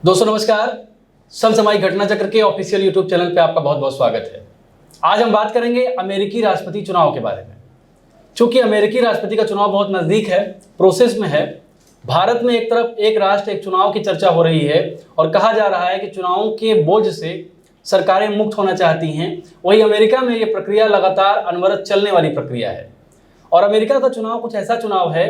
दोस्तों नमस्कार। समसामयिक घटना चक्र के ऑफिशियल यूट्यूब चैनल पे आपका बहुत बहुत स्वागत है। आज हम बात करेंगे अमेरिकी राष्ट्रपति चुनाव के बारे में। चूंकि अमेरिकी राष्ट्रपति का चुनाव बहुत नज़दीक है, प्रोसेस में है। भारत में एक तरफ एक राष्ट्र एक चुनाव की चर्चा हो रही है और कहा जा रहा है कि चुनावों के बोझ से सरकारें मुक्त होना चाहती हैं। वहीं अमेरिका में ये प्रक्रिया लगातार अनवरत चलने वाली प्रक्रिया है और अमेरिका का चुनाव कुछ ऐसा चुनाव है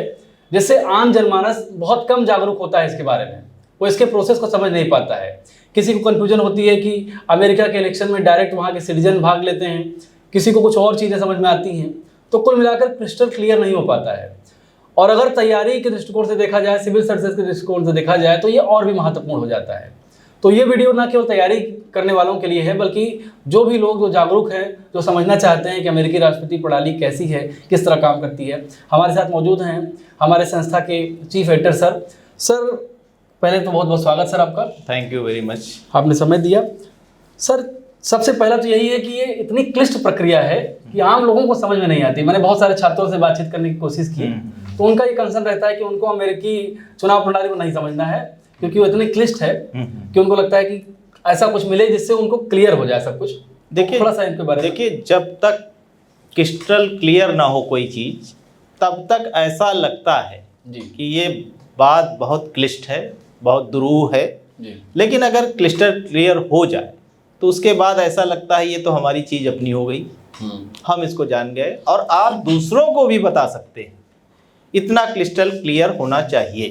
जिससे आम जनमानस बहुत कम जागरूक होता है। इसके बारे में वो इसके प्रोसेस को समझ नहीं पाता है। किसी को कन्फ्यूजन होती है कि अमेरिका के इलेक्शन में डायरेक्ट वहाँ के सिटीजन भाग लेते हैं, किसी को कुछ और चीज़ें समझ में आती हैं। तो कुल मिलाकर क्रिस्टल क्लियर नहीं हो पाता है। और अगर तैयारी के दृष्टिकोण से देखा जाए, सिविल सर्विसेज के दृष्टिकोण से देखा जाए तो ये और भी महत्वपूर्ण हो जाता है। तो ये वीडियो ना केवल तैयारी करने वालों के लिए है, बल्कि जो भी लोग जो जागरूक हैं, जो समझना चाहते हैं कि अमेरिकी राष्ट्रपति प्रणाली कैसी है, किस तरह काम करती है। हमारे साथ मौजूद हैं हमारे संस्था के चीफ एडिटर सर। पहले तो बहुत बहुत स्वागत सर आपका। थैंक यू वेरी मच, आपने समय दिया। सर सबसे पहला तो यही है कि ये इतनी क्लिष्ट प्रक्रिया है कि आम लोगों को समझ में नहीं आती। मैंने बहुत सारे छात्रों से बातचीत करने की कोशिश की तो उनका ये कंसर्न रहता है कि उनको अमेरिकी चुनाव प्रणाली को नहीं समझना है, क्योंकि वो इतनी क्लिष्ट है कि उनको लगता है कि ऐसा कुछ मिले जिससे उनको क्लियर हो जाए सब कुछ। देखिए थोड़ा सा इनके बारे में। देखिए, जब तक क्रिस्टल क्लियर ना हो कोई चीज़, तब तक ऐसा लगता है जी कि ये बात बहुत क्लिष्ट है, बहुत दुरूह है जी। लेकिन अगर क्रिस्टल क्लियर हो जाए तो उसके बाद ऐसा लगता है ये तो हमारी चीज़ अपनी हो गई, हम इसको जान गए और आप दूसरों को भी बता सकते हैं। इतना क्रिस्टल क्लियर होना चाहिए।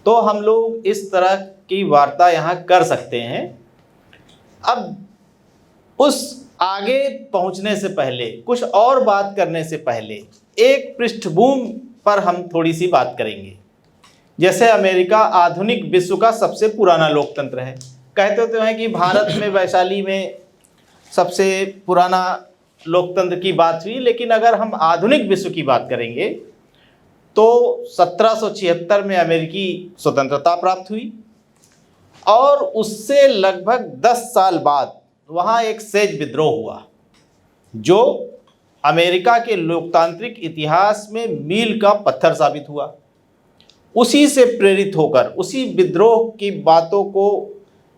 तो हम लोग इस तरह की वार्ता यहाँ कर सकते हैं। अब उस आगे पहुँचने से पहले, कुछ और बात करने से पहले एक पृष्ठभूमि पर हम थोड़ी सी बात करेंगे। जैसे अमेरिका आधुनिक विश्व का सबसे पुराना लोकतंत्र है। कहते तो हैं कि भारत में वैशाली में सबसे पुराना लोकतंत्र की बात हुई, लेकिन अगर हम आधुनिक विश्व की बात करेंगे तो 1776 में अमेरिकी स्वतंत्रता प्राप्त हुई और उससे लगभग 10 साल बाद वहाँ एक सेज विद्रोह हुआ जो अमेरिका के लोकतांत्रिक इतिहास में मील का पत्थर साबित हुआ। उसी से प्रेरित होकर, उसी विद्रोह की बातों को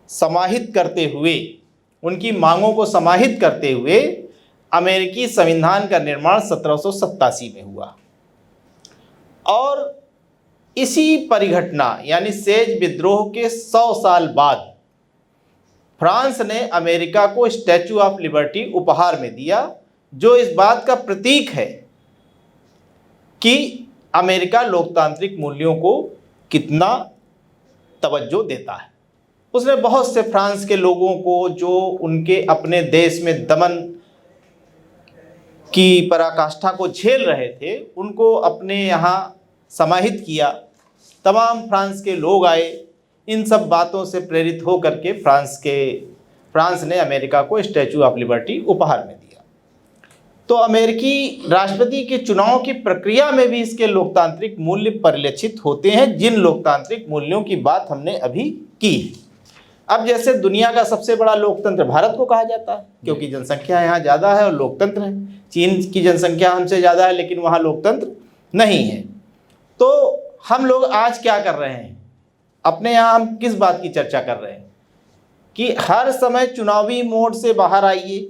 समाहित करते हुए, उनकी मांगों को समाहित करते हुए अमेरिकी संविधान का निर्माण 1787 में हुआ। और इसी परिघटना यानी सेज विद्रोह के 100 साल बाद फ्रांस ने अमेरिका को स्टैच्यू ऑफ लिबर्टी उपहार में दिया, जो इस बात का प्रतीक है कि अमेरिका लोकतांत्रिक मूल्यों को कितना तवज्जो देता है। उसने बहुत से फ्रांस के लोगों को जो उनके अपने देश में दमन की पराकाष्ठा को झेल रहे थे, उनको अपने यहाँ समाहित किया। तमाम फ्रांस के लोग आए। इन सब बातों से प्रेरित हो करके फ्रांस ने अमेरिका को स्टैच्यू ऑफ लिबर्टी उपहार में दिया। तो अमेरिकी राष्ट्रपति के चुनाव की प्रक्रिया में भी इसके लोकतांत्रिक मूल्य परिलक्षित होते हैं, जिन लोकतांत्रिक मूल्यों की बात हमने अभी की है। अब जैसे दुनिया का सबसे बड़ा लोकतंत्र भारत को कहा जाता है, क्योंकि जनसंख्या यहाँ ज़्यादा है और लोकतंत्र है। चीन की जनसंख्या हमसे ज़्यादा है लेकिन वहाँ लोकतंत्र नहीं है। तो हम लोग आज क्या कर रहे हैं, अपने यहाँ हम किस बात की चर्चा कर रहे हैं कि हर समय चुनावी मोड से बाहर आइए,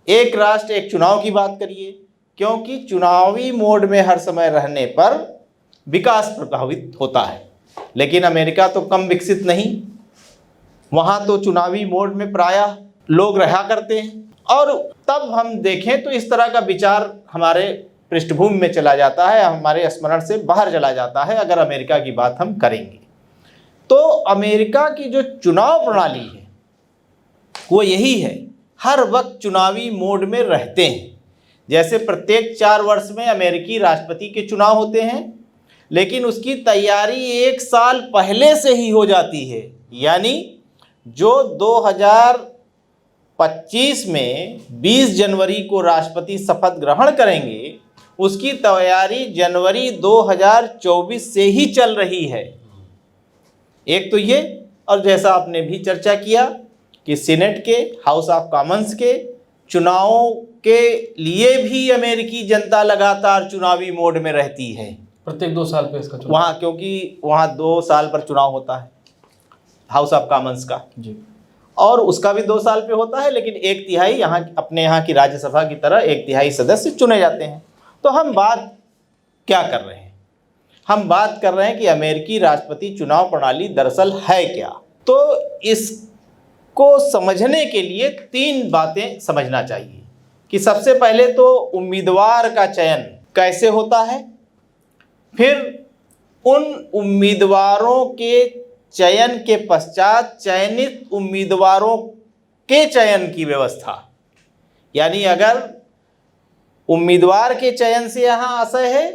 एक राष्ट्र एक चुनाव की बात करिए, क्योंकि चुनावी मोड में हर समय रहने पर विकास प्रभावित होता है। लेकिन अमेरिका तो कम विकसित नहीं, वहाँ तो चुनावी मोड में प्रायः लोग रहा करते हैं। और तब हम देखें तो इस तरह का विचार हमारे पृष्ठभूमि में चला जाता है, हमारे स्मरण से बाहर चला जाता है अगर अमेरिका की बात हम करेंगे। तो अमेरिका की जो चुनाव प्रणाली है वो यही है, हर वक्त चुनावी मोड में रहते हैं। जैसे प्रत्येक 4 वर्ष में अमेरिकी राष्ट्रपति के चुनाव होते हैं, लेकिन उसकी तैयारी 1 साल पहले से ही हो जाती है। यानी जो 2025 में 20 जनवरी को राष्ट्रपति शपथ ग्रहण करेंगे, उसकी तैयारी जनवरी 2024 से ही चल रही है। एक तो ये, और जैसा आपने भी चर्चा किया कि सीनेट के, हाउस ऑफ कॉमन्स के चुनावों के लिए भी अमेरिकी जनता लगातार चुनावी मोड में रहती है। प्रत्येक 2 साल पे इसका चुनाव वहाँ, क्योंकि वहाँ 2 साल पर चुनाव होता है। हाउस ऑफ कॉमन्स का, जी। और उसका भी 2 साल पे होता है, लेकिन 1/3 यहाँ अपने यहाँ की राज्यसभा की तरह 1/3 सदस्य चुने जाते हैं। तो हम बात क्या कर रहे हैं? हम बात कर रहे हैं कि अमेरिकी राष्ट्रपति चुनाव प्रणाली दरअसल है क्या। तो इसको समझने के लिए 3 बातें समझना चाहिए कि सबसे पहले तो उम्मीदवार का चयन कैसे होता है, फिर उन उम्मीदवारों के चयन के पश्चात चयनित उम्मीदवारों के चयन की व्यवस्था, यानी अगर उम्मीदवार के चयन से यहाँ आशय है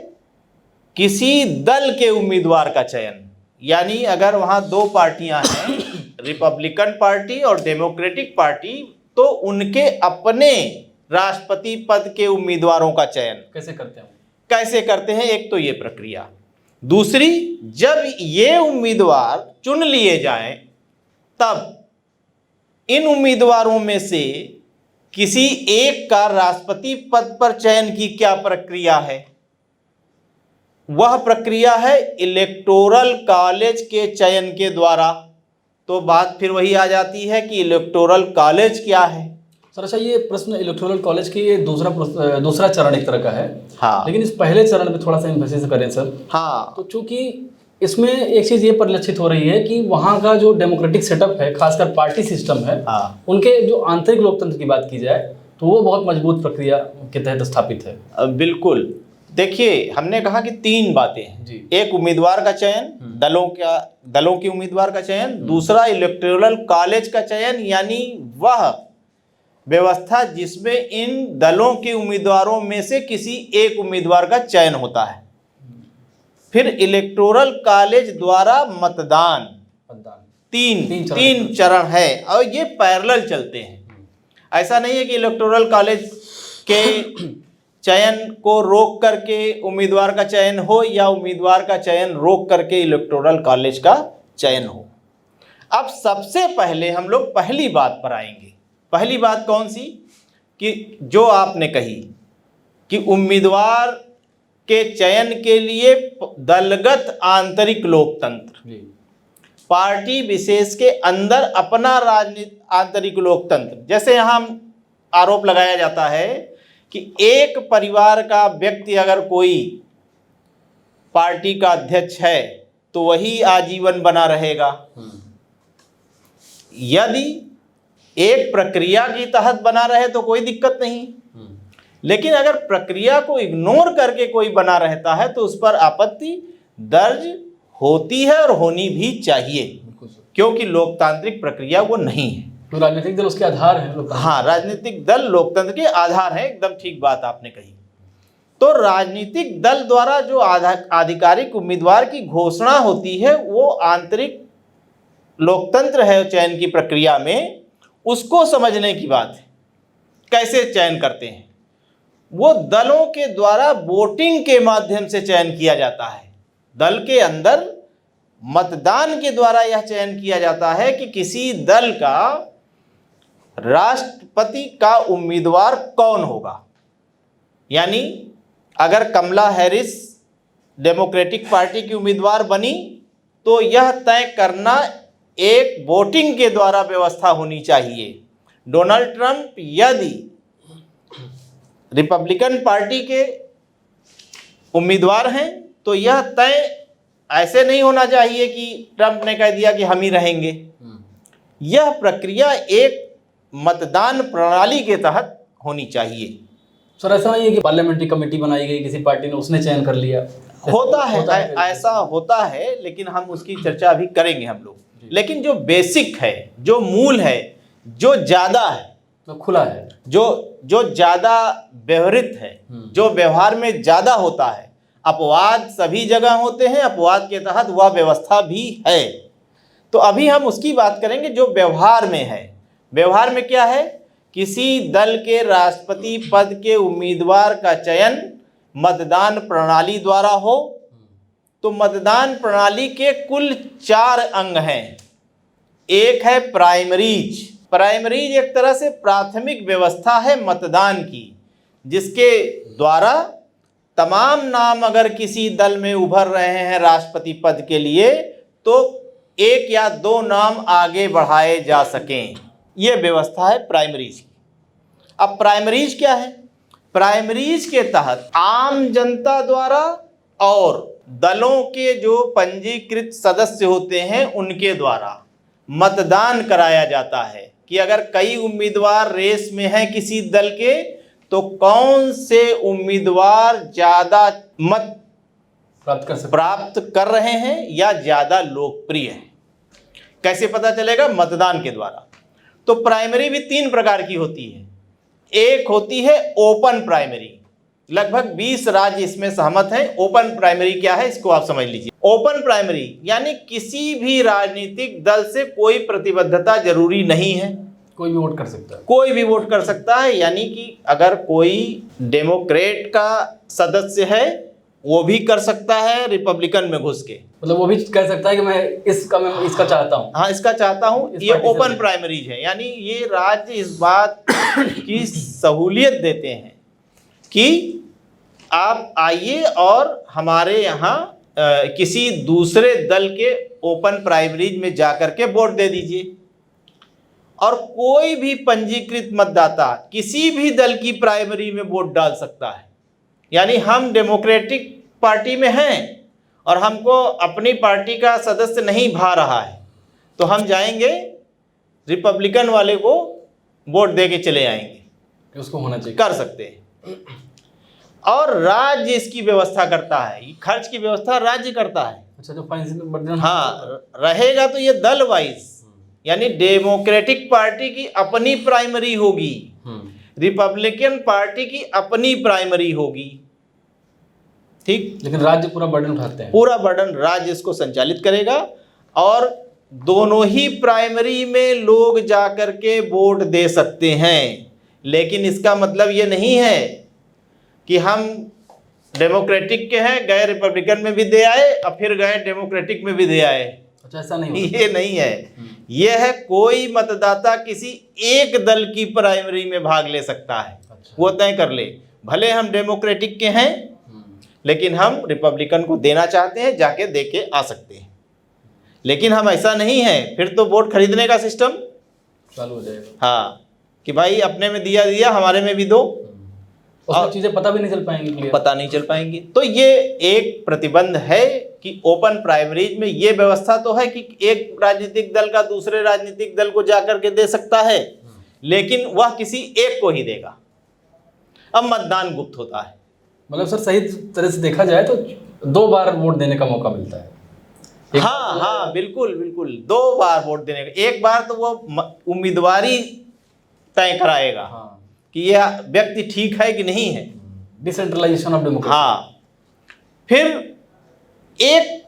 किसी दल के उम्मीदवार का चयन, यानी अगर वहाँ 2 पार्टियां हैं, रिपब्लिकन पार्टी और डेमोक्रेटिक पार्टी, तो उनके अपने राष्ट्रपति पद के उम्मीदवारों का चयन कैसे करते हैं? एक तो ये प्रक्रिया। दूसरी, जब ये उम्मीदवार चुन लिए जाएं, तब इन उम्मीदवारों में से किसी एक का राष्ट्रपति पद पर चयन की क्या प्रक्रिया है? वह प्रक्रिया है इलेक्टोरल कॉलेज के चयन के द्वारा। तो बात फिर वही आ जाती है कि इलेक्टोरल कॉलेज क्या है। सर अच्छा, ये प्रश्न इलेक्टोरल कॉलेज की ये दूसरा चरण एक तरह का है। हाँ, लेकिन इस पहले चरण में थोड़ा सा एम्फेसिस करें सर। हाँ, तो चूंकि इसमें एक चीज़ ये परिलक्षित हो रही है कि वहाँ का जो डेमोक्रेटिक सेटअप है, खासकर पार्टी सिस्टम है, हाँ, उनके जो आंतरिक लोकतंत्र की बात की जाए तो वो बहुत मजबूत प्रक्रिया के तहत स्थापित है। बिल्कुल। देखिए, हमने कहा कि 3 बातें हैं जी। एक उम्मीदवार का चयन, दलों के उम्मीदवार का चयन, दूसरा इलेक्टोरल कॉलेज का चयन, यानी वह व्यवस्था जिसमें इन दलों के उम्मीदवारों में से किसी एक उम्मीदवार का चयन होता है, फिर इलेक्टोरल कॉलेज द्वारा मतदान। तीन चरण है और ये पैरेलल चलते हैं। ऐसा नहीं है कि इलेक्टोरल कॉलेज के चयन को रोक करके उम्मीदवार का चयन हो या उम्मीदवार का चयन रोक करके इलेक्टोरल कॉलेज का चयन हो। अब सबसे पहले हम लोग पहली बात पर आएंगे। पहली बात कौन सी? कि जो आपने कही कि उम्मीदवार के चयन के लिए दलगत आंतरिक लोकतंत्र, पार्टी विशेष के अंदर अपना राजनीतिक आंतरिक लोकतंत्र। जैसे यहाँ आरोप लगाया जाता है कि एक परिवार का व्यक्ति अगर कोई पार्टी का अध्यक्ष है तो वही आजीवन बना रहेगा। यदि एक प्रक्रिया के तहत बना रहे तो कोई दिक्कत नहीं, लेकिन अगर प्रक्रिया को इग्नोर करके कोई बना रहता है तो उस पर आपत्ति दर्ज होती है और होनी भी चाहिए, क्योंकि लोकतांत्रिक प्रक्रिया वो नहीं है। तो राजनीतिक दल उसके आधार है। हाँ, राजनीतिक दल लोकतंत्र के आधार है। एकदम ठीक बात आपने कही। तो राजनीतिक दल द्वारा जो आधिकारिक उम्मीदवार की घोषणा होती है वो आंतरिक लोकतंत्र है चयन की प्रक्रिया में। उसको समझने की बात है। कैसे चयन करते हैं? वो दलों के द्वारा वोटिंग के माध्यम से चयन किया जाता है। दल के अंदर मतदान के द्वारा यह चयन किया जाता है कि किसी दल का राष्ट्रपति का उम्मीदवार कौन होगा। यानी अगर कमला हैरिस डेमोक्रेटिक पार्टी की उम्मीदवार बनी तो यह तय करना एक वोटिंग के द्वारा व्यवस्था होनी चाहिए। डोनाल्ड ट्रंप यदि रिपब्लिकन पार्टी के उम्मीदवार हैं तो यह तय ऐसे नहीं होना चाहिए कि ट्रंप ने कह दिया कि हम ही रहेंगे। यह प्रक्रिया एक मतदान प्रणाली के तहत होनी चाहिए। सर ऐसा नहीं है कि पार्लियामेंट्री कमेटी बनाई गई किसी पार्टी ने, उसने चयन कर लिया। होता है ऐसा होता है, लेकिन हम उसकी चर्चा अभी करेंगे हम लोग। लेकिन जो बेसिक है, जो मूल है, जो ज़्यादा है, तो खुला है, जो ज़्यादा व्यवहारित है, जो व्यवहार में ज़्यादा होता है। अपवाद सभी जगह होते हैं, अपवाद के तहत वह व्यवस्था भी है। तो अभी हम उसकी बात करेंगे जो व्यवहार में है। व्यवहार में क्या है? किसी दल के राष्ट्रपति पद के उम्मीदवार का चयन मतदान प्रणाली द्वारा हो तो मतदान प्रणाली के कुल 4 अंग हैं। एक है प्राइमरीज। प्राइमरीज एक तरह से प्राथमिक व्यवस्था है मतदान की, जिसके द्वारा तमाम नाम अगर किसी दल में उभर रहे हैं राष्ट्रपति पद के लिए तो एक या दो नाम आगे बढ़ाए जा सकें, ये व्यवस्था है प्राइमरीज की। अब प्राइमरीज क्या है? प्राइमरीज के तहत आम जनता द्वारा और दलों के जो पंजीकृत सदस्य होते हैं उनके द्वारा मतदान कराया जाता है कि अगर कई उम्मीदवार रेस में हैं किसी दल के, तो कौन से उम्मीदवार ज्यादा मत प्राप्त कर रहे हैं या ज्यादा लोकप्रिय हैं। कैसे पता चलेगा? मतदान के द्वारा। तो प्राइमरी भी 3 प्रकार की होती है। एक होती है ओपन प्राइमरी, लगभग 20 राज्य इसमें सहमत हैं। ओपन प्राइमरी क्या है इसको आप समझ लीजिए। ओपन प्राइमरी यानी किसी भी राजनीतिक दल से कोई प्रतिबद्धता जरूरी नहीं है, कोई भी वोट कर सकता है। कोई भी वोट कर सकता है। यानी कि अगर कोई डेमोक्रेट का सदस्य है वो भी कर सकता है रिपब्लिकन में घुस के, मतलब वो भी कह सकता है कि मैं इसका चाहता हूँ। हाँ, इसका चाहता हूँ। ये ओपन प्राइमरीज है। यानी ये राज्य इस बात की सहूलियत देते हैं कि आप आइए और हमारे यहाँ किसी दूसरे दल के ओपन प्राइमरीज में जाकर के वोट दे दीजिए। और कोई भी पंजीकृत मतदाता किसी भी दल की प्राइमरी में वोट डाल सकता है। यानी हम डेमोक्रेटिक पार्टी में हैं और हमको अपनी पार्टी का सदस्य नहीं भा रहा है, तो हम जाएंगे रिपब्लिकन वाले को वोट दे के चले आएंगे। उसको होना चाहिए, कर सकते हैं। और राज्य इसकी व्यवस्था करता है, खर्च की व्यवस्था राज्य करता है। अच्छा, जो हाँ रहेगा तो ये दल वाइज, यानी डेमोक्रेटिक पार्टी की अपनी प्राइमरी होगी, रिपब्लिकन पार्टी की अपनी प्राइमरी होगी। ठीक, लेकिन राज्य पूरा बर्डन उठाते हैं। पूरा बर्डन राज्य इसको संचालित करेगा। और दोनों ही प्राइमरी में लोग जाकर के वोट दे सकते हैं। लेकिन इसका मतलब ये नहीं है कि हम डेमोक्रेटिक के हैं, गए रिपब्लिकन में भी दे आए और फिर गए डेमोक्रेटिक में भी दे आए। अच्छा, ऐसा नहीं, ये नहीं है। ये है कोई मतदाता किसी एक दल की प्राइमरी में भाग ले सकता है। अच्छा। वो तय कर ले, भले हम डेमोक्रेटिक के हैं लेकिन हम रिपब्लिकन को देना चाहते हैं, जाके दे के आ सकते हैं। लेकिन हम ऐसा नहीं है, फिर तो वोट खरीदने का सिस्टम चालू हो जाएगा। हाँ, कि भाई अपने में दिया हमारे में भी दो, उसमें चीजें पता भी नहीं चल पाएंगी, पता नहीं चल पाएंगी। तो ये एक प्रतिबंध है कि ओपन प्राइमरीज में ये व्यवस्था तो है कि एक राजनीतिक दल का दूसरे राजनीतिक दल को जाकर के दे सकता है, लेकिन वह किसी एक को ही देगा। अब मतदान गुप्त होता है। मतलब सर सही तरह से देखा जाए तो 2 बार वोट देने का मौका मिलता है। हाँ, बिल्कुल बिल्कुल 2 बार वोट देने का। एक बार तो वो उम्मीदवारी तय कराएगा कि यह व्यक्ति ठीक है कि नहीं है, डिसेंट्रलाइजेशन ऑफ डेमोक्रेसी। हाँ, फिर एक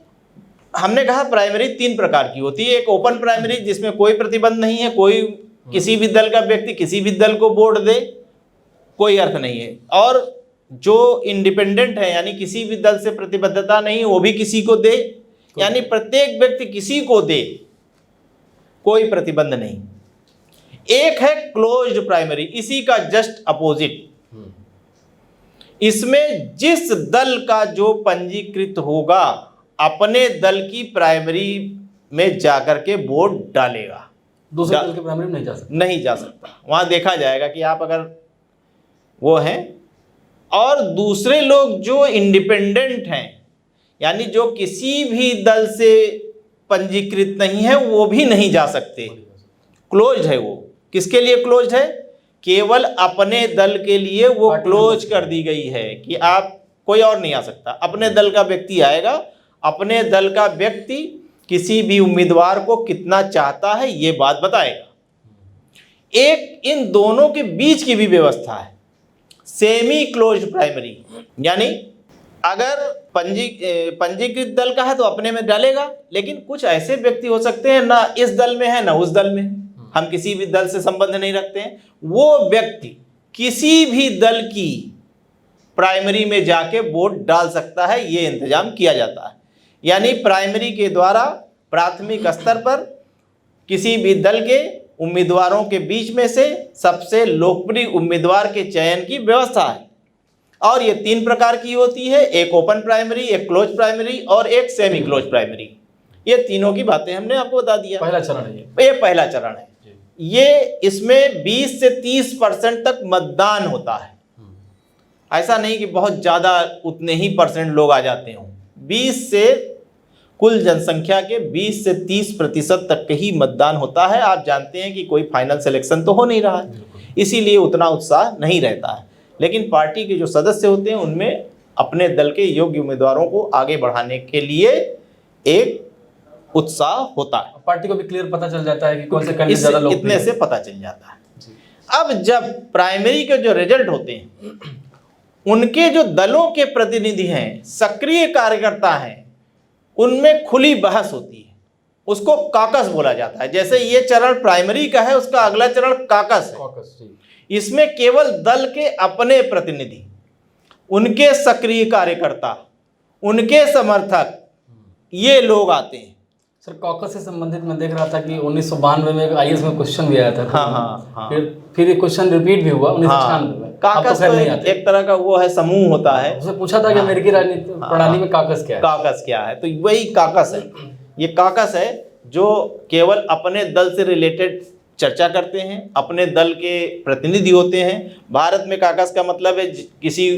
हमने कहा प्राइमरी 3 प्रकार की होती है। एक ओपन प्राइमरी जिसमें कोई प्रतिबंध नहीं है, कोई किसी भी दल का व्यक्ति किसी भी दल को वोट दे, कोई अर्थ नहीं है। और जो इंडिपेंडेंट है यानी किसी भी दल से प्रतिबद्धता नहीं, वो भी किसी को दे, यानी प्रत्येक व्यक्ति किसी को दे, कोई प्रतिबंध नहीं। एक है क्लोज्ड प्राइमरी, इसी का जस्ट अपोजिट। इसमें जिस दल का जो पंजीकृत होगा अपने दल की प्राइमरी में जाकर के वोट डालेगा, दूसरे दल की प्राइमरी में नहीं जा सकता। वहां देखा जाएगा कि आप अगर वो हैं, और दूसरे लोग जो इंडिपेंडेंट हैं यानी जो किसी भी दल से पंजीकृत नहीं है, वो भी नहीं जा सकते। क्लोज्ड है वो। किसके लिए क्लोज्ड है? केवल अपने दल के लिए वो क्लोज कर दी गई है कि आप, कोई और नहीं आ सकता। अपने दल का व्यक्ति आएगा, अपने दल का व्यक्ति किसी भी उम्मीदवार को कितना चाहता है ये बात बताएगा। एक इन दोनों के बीच की भी व्यवस्था है, सेमी क्लोज्ड प्राइमरी, यानी अगर पंजीकृत दल का है तो अपने में डालेगा, लेकिन कुछ ऐसे व्यक्ति हो सकते हैं ना इस दल में है ना उस दल में, हम किसी भी दल से संबंध नहीं रखते हैं, वो व्यक्ति किसी भी दल की प्राइमरी में जाके वोट डाल सकता है। ये इंतजाम किया जाता है। यानी प्राइमरी के द्वारा प्राथमिक स्तर पर किसी भी दल के उम्मीदवारों के बीच में से सबसे लोकप्रिय उम्मीदवार के चयन की व्यवस्था है। और ये 3 प्रकार की होती है, एक ओपन प्राइमरी, एक क्लोज प्राइमरी और एक सेमी क्लोज प्राइमरी। ये तीनों की बातें हमने आपको बता दिया। पहला चरण है ये पहला चरण है। ये इसमें 20 से 30% तक मतदान होता है। ऐसा नहीं कि बहुत ज़्यादा उतने ही परसेंट लोग आ जाते हों। 20 से कुल जनसंख्या के 20 से 30% तक ही मतदान होता है। आप जानते हैं कि कोई फाइनल सिलेक्शन तो हो नहीं रहा है, इसीलिए उतना उत्साह नहीं रहता है। लेकिन पार्टी के जो सदस्य होते हैं उनमें अपने दल के योग्य उम्मीदवारों को आगे बढ़ाने के लिए एक उत्साह होता है। पार्टी को भी क्लियर पता चल जाता है कि कौन से कैंडिडेट ज्यादा लोकप्रिय इतने है। से पता चल जाता है। अब जब प्राइमरी के जो रिजल्ट होते हैं, उनके जो दलों के प्रतिनिधि हैं, सक्रिय कार्यकर्ता हैं, उनमें खुली बहस होती है। उसको काकस बोला जाता है। जैसे ये चरण प्राइमरी का है, उसका अगला चरण काकस है। इसमें केवल दल के अपने प्रतिनिधि, उनके सक्रिय कार्यकर्ता, उनके समर्थक, ये लोग आते हैं। सर, कॉकस से संबंधित मैं देख रहा था कि 1992 में आईएएस में क्वेश्चन भी आया था। हाँ। फिर ये क्वेश्चन रिपीट भी हुआ 1996 में। काकस तो नहीं आता, एक तरह का वो है, समूह होता है। उसने पूछा था कि अमेरिकी राजनीति प्रणाली में काकस क्या है। काकस क्या है, तो वही काकस है। ये काकस है जो केवल अपने दल से रिलेटेड चर्चा करते हैं, अपने दल के प्रतिनिधि होते हैं। भारत में काकस का मतलब है किसी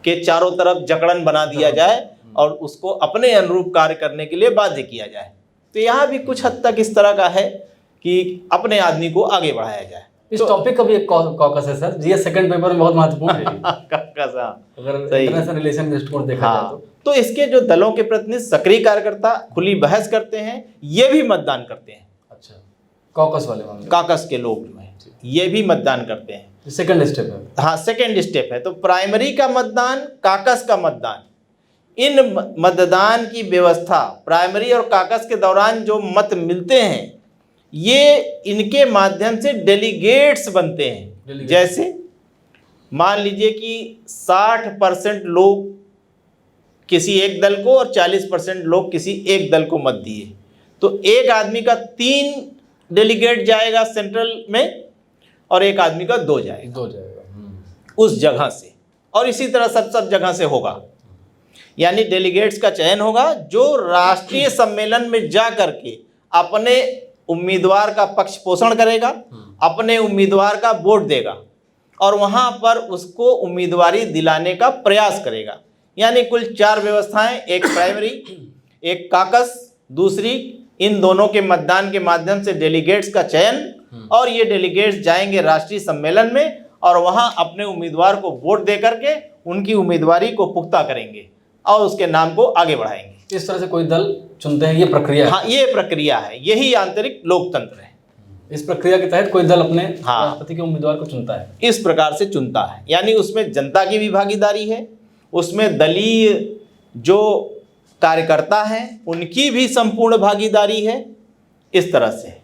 के चारों तरफ जकड़न बना दिया जाए और उसको अपने अनुरूप कार्य करने के लिए बाध्य किया जाए। तो यहाँ भी कुछ हद तक इस तरह का है कि अपने आदमी को आगे बढ़ाया जाए। इस टॉपिक का भी एक कॉकस है सर, ये सेकंड पेपर में बहुत महत्वपूर्ण है। काकस, अगर इंटरनेशनल रिलेशन दृष्टिकोण देखा जाए तो इसके जो दलों के प्रतिनिधि सक्रिय कार्यकर्ता खुली बहस करते हैं, ये भी मतदान करते हैं। अच्छा, कॉकस वाले मामले, काकस के लोग जो हैं ये भी मतदान करते हैं। सेकंड स्टेप है। हाँ, सेकंड स्टेप है। तो प्राइमरी का मतदान, काकस का मतदान, इन मतदान की व्यवस्था प्राइमरी और काकस के दौरान जो मत मिलते हैं, ये इनके माध्यम से डेलीगेट्स बनते हैं। जैसे मान लीजिए कि 60% लोग किसी एक दल को और 40% लोग किसी एक दल को मत दिए, तो एक आदमी का 3 डेलीगेट जाएगा सेंट्रल में और एक आदमी का 2 जाएगा उस जगह से। और इसी तरह सब जगह से होगा। यानी डेलीगेट्स का चयन होगा जो राष्ट्रीय सम्मेलन में जा करके अपने उम्मीदवार का पक्ष पोषण करेगा, अपने उम्मीदवार का वोट देगा और वहां पर उसको उम्मीदवारी दिलाने का प्रयास करेगा। यानी कुल 4 व्यवस्थाएं, एक प्राइमरी, एक काकस, दूसरी इन दोनों के मतदान के माध्यम से डेलीगेट्स का चयन, और ये डेलीगेट्स जाएंगे राष्ट्रीय सम्मेलन में और वहां अपने उम्मीदवार को वोट दे करके उनकी उम्मीदवारी को पुख्ता करेंगे और उसके नाम को आगे बढ़ाएंगे। इस तरह से कोई दल चुनते हैं, ये प्रक्रिया है। हाँ, ये प्रक्रिया है, यही आंतरिक लोकतंत्र है। इस प्रक्रिया के तहत कोई दल अपने राष्ट्रपति के उम्मीदवार को चुनता है, इस प्रकार से चुनता है। यानी उसमें जनता की भी भागीदारी है, उसमें दलीय जो कार्यकर्ता हैं उनकी भी संपूर्ण भागीदारी है। इस तरह से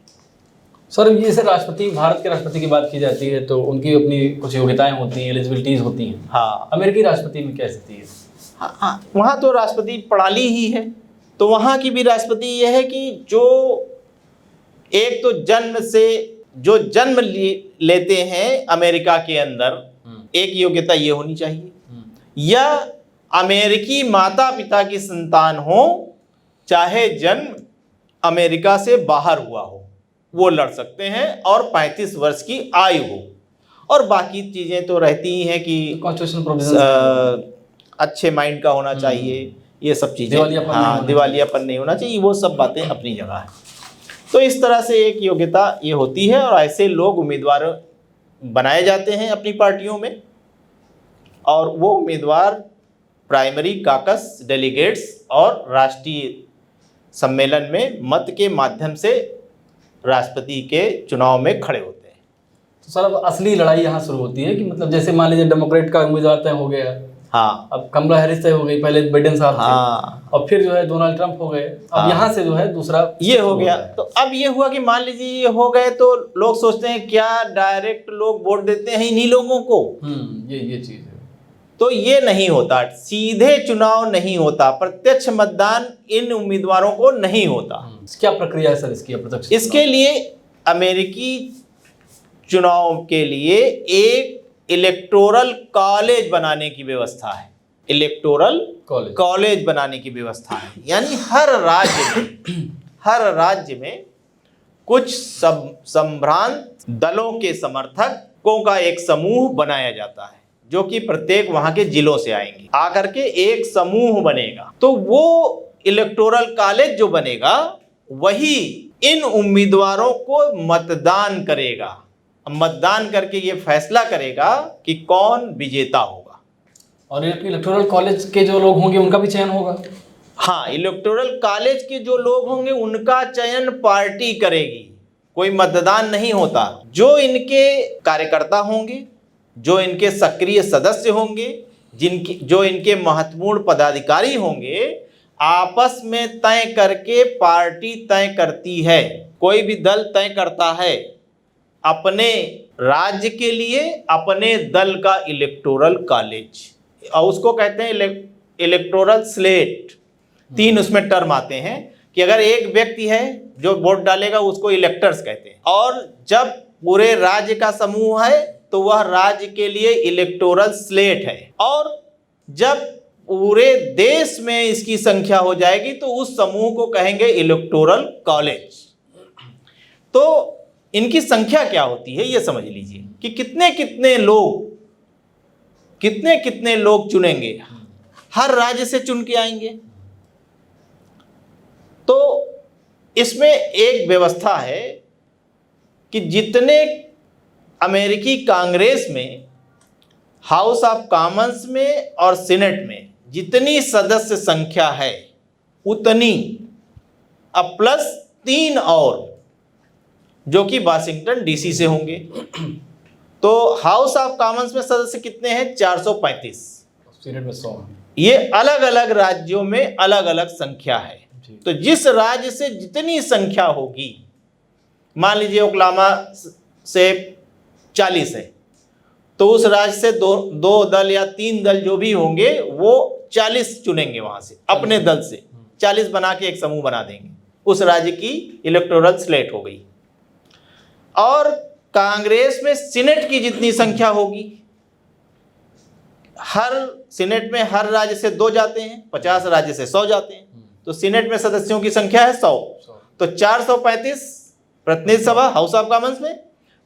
सर, ये से राष्ट्रपति, भारत के राष्ट्रपति की बात की जाती है तो उनकी अपनी कुछ योग्यताएं होती हैं, एलिजिबिलिटीज होती हैं। हाँ, अमेरिकी राष्ट्रपति में क्या स्थिति है? हाँ, वहाँ तो राष्ट्रपति प्रणाली ही है। तो वहाँ की भी राष्ट्रपति यह है कि जो एक तो जो जन्म लेते हैं अमेरिका के अंदर, एक योग्यता ये होनी चाहिए, या अमेरिकी माता पिता की संतान हो, चाहे जन्म अमेरिका से बाहर हुआ हो, वो लड़ सकते हैं, और 35 वर्ष की आयु हो। और बाकी चीज़ें तो रहती ही हैं कि कॉन्स्टिट्यूशनल प्रोविजन, अच्छे माइंड का होना चाहिए, ये सब चीज़ें, दिवालियापन नहीं होना चाहिए, वो सब बातें अपनी जगह है। तो इस तरह से एक योग्यता ये होती है और ऐसे लोग उम्मीदवार बनाए जाते हैं अपनी पार्टियों में, और वो उम्मीदवार प्राइमरी, काकस, डेलीगेट्स और राष्ट्रीय सम्मेलन में मत के माध्यम से राष्ट्रपति के चुनाव में खड़े होते हैं। तो सर, अब असली लड़ाई यहाँ शुरू होती है कि मतलब जैसे मान लीजिए डेमोक्रेट का उम्मीदवार तय हो गया, हाँ, अब कमला हैरिस तय हो गई, पहले बाइडेन साहब हाँ, थे, और फिर जो है डोनाल्ड ट्रंप हो गए, अब यहाँ से जो है दूसरा ये हो गया। तो अब ये हुआ कि मान लीजिए ये हो गए तो लोग सोचते हैं क्या डायरेक्ट लोग वोट देते हैं इन्हीं लोगों को? ये चीज है। तो ये नहीं होता, सीधे चुनाव नहीं होता, प्रत्यक्ष मतदान इन उम्मीदवारों को नहीं होता। क्या प्रक्रिया है सर इसकी अप्रत्यक्ष? इसके लिए अमेरिकी चुनाव के लिए एक इलेक्टोरल कॉलेज बनाने की व्यवस्था है। इलेक्टोरल कॉलेज बनाने की व्यवस्था है। यानी हर राज्य में कुछ संभ्रांत दलों के समर्थकों का एक समूह बनाया जाता है, जो कि प्रत्येक वहां के जिलों से आएंगे, आकर के एक समूह बनेगा। तो वो इलेक्टोरल कॉलेज जो बनेगा वही इन उम्मीदवारों को मतदान करेगा। मतदान करके ये फैसला करेगा कि कौन विजेता होगा। और इलेक्टोरल कॉलेज के जो लोग होंगे उनका भी चयन होगा। हाँ, इलेक्टोरल कॉलेज के जो लोग होंगे उनका चयन पार्टी करेगी, कोई मतदान नहीं होता। जो इनके कार्यकर्ता होंगे, जो इनके सक्रिय सदस्य होंगे, जो इनके महत्वपूर्ण पदाधिकारी होंगे, आपस में तय करके पार्टी तय करती है। कोई भी दल तय करता है अपने राज्य के लिए अपने दल का इलेक्टोरल कॉलेज, और उसको कहते हैं इलेक्टोरल स्लेट। 3 उसमें टर्म आते हैं कि अगर एक व्यक्ति है जो वोट डालेगा उसको इलेक्टर्स कहते हैं, और जब पूरे राज्य का समूह है तो वह राज्य के लिए इलेक्टोरल स्लेट है, और जब पूरे देश में इसकी संख्या हो जाएगी तो उस समूह को कहेंगे इलेक्टोरल कॉलेज। तो इनकी संख्या क्या होती है ये समझ लीजिए कि कितने कितने लोग चुनेंगे, हर राज्य से चुन के आएंगे। तो इसमें एक व्यवस्था है कि जितने अमेरिकी कांग्रेस में, हाउस ऑफ कॉमन्स में और सीनेट में जितनी सदस्य संख्या है उतनी, अब प्लस 3 और जो कि वाशिंगटन डीसी से होंगे। तो हाउस ऑफ कॉमन्स में सदस्य कितने हैं? 435। सीनेट में 100। ये अलग अलग राज्यों में अलग अलग संख्या है। तो जिस राज्य से जितनी संख्या होगी, मान लीजिए ओक्लामा से 40 है, तो उस राज्य से दो दल या 3 दल जो भी होंगे वो 40 चुनेंगे, वहां से अपने दल से 40 बना के एक समूह बना देंगे। उस राज्य की इलेक्टोरल स्लेट हो गई। और कांग्रेस में सीनेट की जितनी संख्या होगी, हर सीनेट में हर राज्य से 2 जाते हैं, 50 राज्य से 100 जाते हैं, तो सीनेट में सदस्यों की संख्या है 100। तो 435 प्रतिनिधि सभा हाउस ऑफ कॉमन्स में,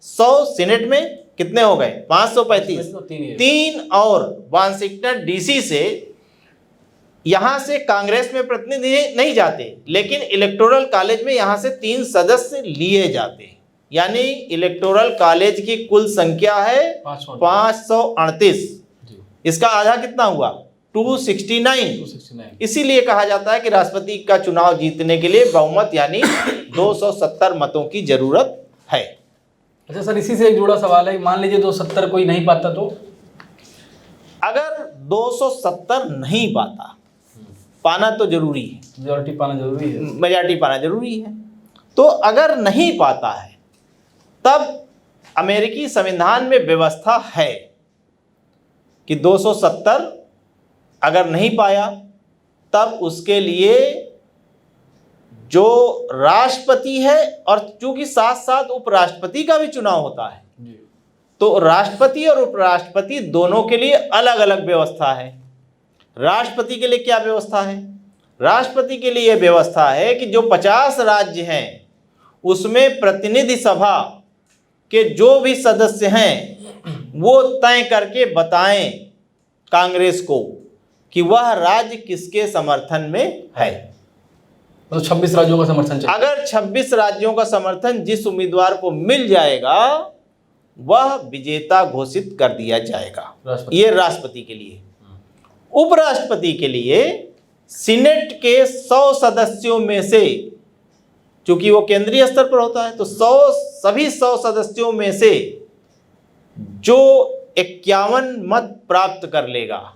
100 सीनेट में, कितने हो गए? 535। 3 और वाशिंगटन डीसी से, यहां से कांग्रेस में प्रतिनिधि नहीं जाते, लेकिन इलेक्टोरल कॉलेज में यहां से 3 सदस्य लिए जाते हैं। यानी इलेक्टोरल कॉलेज की कुल संख्या है 538। इसका आधा कितना हुआ? 269। इसीलिए कहा जाता है कि राष्ट्रपति का चुनाव जीतने के लिए बहुमत यानी 270 मतों की जरूरत है। अच्छा सर, इसी से एक जुड़ा सवाल है, मान लीजिए 270 कोई नहीं पाता तो? अगर 270 नहीं पाना तो जरूरी है, मेजॉरिटी पाना जरूरी है। मेजॉरिटी पाना जरूरी है। तो अगर नहीं पाता है तब अमेरिकी संविधान में व्यवस्था है कि 270 अगर नहीं पाया तब उसके लिए जो राष्ट्रपति है, और चूंकि साथ साथ उपराष्ट्रपति का भी चुनाव होता है, तो राष्ट्रपति और उपराष्ट्रपति दोनों के लिए अलग अलग व्यवस्था है। राष्ट्रपति के लिए क्या व्यवस्था है? राष्ट्रपति के लिए यह व्यवस्था है कि जो 50 राज्य हैं उसमें प्रतिनिधि सभा के जो भी सदस्य हैं वो तय करके बताएं कांग्रेस को कि वह राज्य किसके समर्थन में है। तो 26 राज्यों का समर्थन चाहिए। अगर 26 राज्यों का समर्थन जिस उम्मीदवार को मिल जाएगा वह विजेता घोषित कर दिया जाएगा। ये राष्ट्रपति के लिए। उपराष्ट्रपति के लिए सीनेट के 100 सदस्यों में से, चूंकि वो केंद्रीय स्तर पर होता है, तो सभी 100 सदस्यों में से जो 51 मत प्राप्त कर लेगा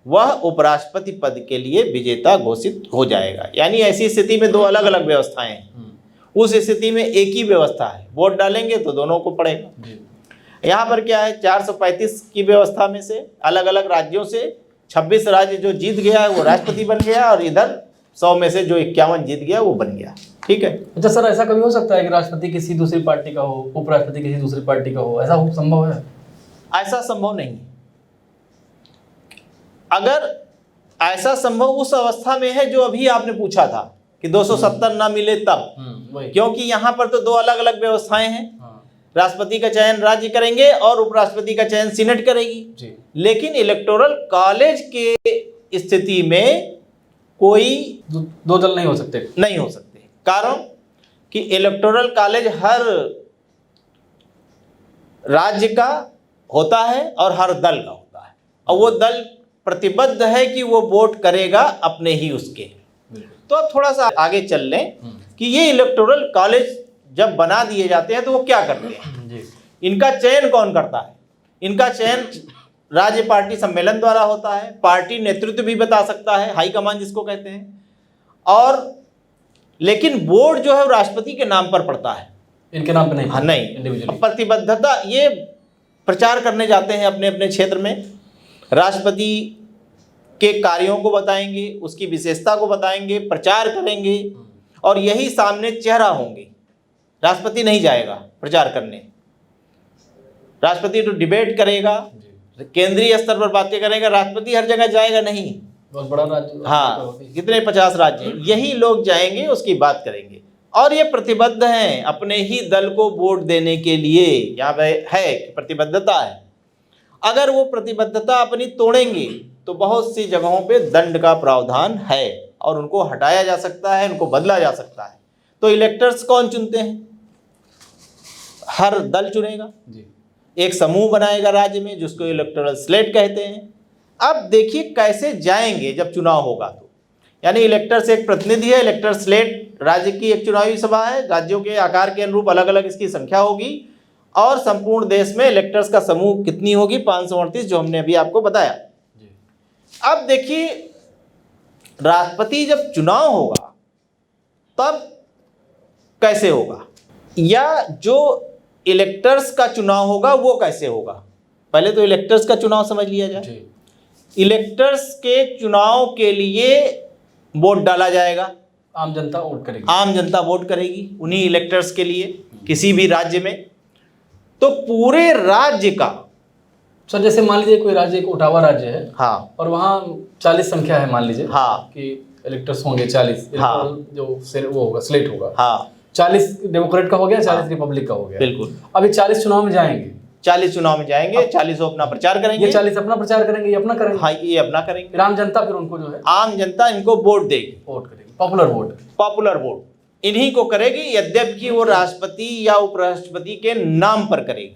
वह उपराष्ट्रपति पद के लिए विजेता घोषित हो जाएगा। यानी ऐसी स्थिति में 2 अलग अलग व्यवस्थाएं हैं, उस स्थिति में एक ही व्यवस्था है, वोट डालेंगे तो दोनों को पड़ेगा। यहाँ पर क्या है, 435 की व्यवस्था में से अलग अलग राज्यों से 26 राज्य जो जीत गया है वो राष्ट्रपति बन गया, और इधर 100 में से जो 51 जीत गया वो बन गया। ठीक है। अच्छा सर, ऐसा कभी हो सकता है कि राष्ट्रपति किसी दूसरी पार्टी का हो, उपराष्ट्रपति किसी दूसरी पार्टी का हो? ऐसा संभव है? ऐसा संभव नहीं। अगर ऐसा संभव उस अवस्था में है जो अभी आपने पूछा था कि 270 ना मिले तब, वही। क्योंकि यहाँ पर तो दो अलग अलग व्यवस्थाएं हैं। हाँ, राष्ट्रपति का चयन राज्य करेंगे और उपराष्ट्रपति का चयन सीनेट करेगी। जी। लेकिन इलेक्टोरल कॉलेज के स्थिति में कोई दो दल नहीं हो सकते। नहीं हो सकते। कारण कि इलेक्टोरल कॉलेज हर राज्य का होता है और हर दल का होता है, और वो दल प्रतिबद्ध है कि वो वोट करेगा अपने ही उसके। तो अब थोड़ा सा आगे चल लें कि ये इलेक्टोरल कॉलेज जब बना दिए जाते हैं तो वो क्या करते हैं जी। इनका चयन कौन करता है? इनका चयन राज्य पार्टी सम्मेलन द्वारा होता है। पार्टी नेतृत्व भी बता सकता है, हाईकमान जिसको कहते हैं। और लेकिन बोर्ड जो है वो राष्ट्रपति के नाम पर पड़ता है, इनके नाम पे नहीं। हाँ नहीं। इंडिविजुअली प्रतिबद्धता, ये प्रचार करने जाते हैं अपने अपने क्षेत्र में, राष्ट्रपति के कार्यों को बताएंगे, उसकी विशेषता को बताएंगे, प्रचार करेंगे, और यही सामने चेहरा होंगे। राष्ट्रपति नहीं जाएगा प्रचार करने, राष्ट्रपति तो डिबेट करेगा, केंद्रीय स्तर पर बातें करेगा, राष्ट्रपति हर जगह जाएगा नहीं। बहुत बड़ा राज्य। हाँ, कितने 50 राज्य हैं, यही लोग जाएंगे, उसकी बात करेंगे। और ये प्रतिबद्ध हैं अपने ही दल को वोट देने के लिए। यहाँ पे है कि प्रतिबद्धता है। अगर वो प्रतिबद्धता अपनी तोड़ेंगे तो बहुत सी जगहों पे दंड का प्रावधान है और उनको हटाया जा सकता है, उनको बदला जा सकता है। तो इलेक्टर्स कौन चुनते हैं? हर दल चुनेगा, जी। एक समूह बनाएगा राज्य में जिसको इलेक्टोरल स्लेट कहते हैं। अब देखिए कैसे जाएंगे जब चुनाव होगा तो, यानी इलेक्टर्स एक प्रतिनिधि है, इलेक्टर स्लेट राज्य की एक चुनावी सभा है, राज्यों के आकार के अनुरूप अलग अलग इसकी संख्या होगी, और संपूर्ण देश में इलेक्टर्स का समूह कितनी होगी? 538, जो हमने अभी आपको बताया। अब देखिए राष्ट्रपति जब चुनाव होगा तब कैसे होगा, या जो इलेक्टर्स का चुनाव होगा वो कैसे होगा? पहले तो इलेक्टर्स का चुनाव समझ लिया जाए। इलेक्टर्स के चुनाव के लिए वोट डाला जाएगा, आम जनता वोट करेगी। आम जनता वोट करेगी उन्हीं इलेक्टर्स के लिए किसी भी राज्य में। तो पूरे राज्य का, सर जैसे मान लीजिए कोई राज्य, एक ओटावा राज्य है, हाँ, और वहाँ 40 संख्या है, मान लीजिए, हाँ, कि इलेक्टर्स होंगे 40, हाँ, वो होगा, स्लेट होगा, हाँ, 40 डेमोक्रेट का हो गया, 40 हाँ, रिपब्लिक का हो गया। बिल्कुल। अभी 40 चुनाव में जाएंगे, 40 चुनाव में जाएंगे, 40 अपना प्रचार करेंगे, ये 40 अपना प्रचार करेंगे, ये अपना करेंगे। हाँ, ये अपना करेंगे। फिर आम जनता फिर उनको जो है आम जनता इनको वोट देगी, वोट करेगी, पॉपुलर वोट। पॉपुलर वोट इन्हीं को करेगी, यद्यपि वो राष्ट्रपति या उपराष्ट्रपति के नाम पर करेगी।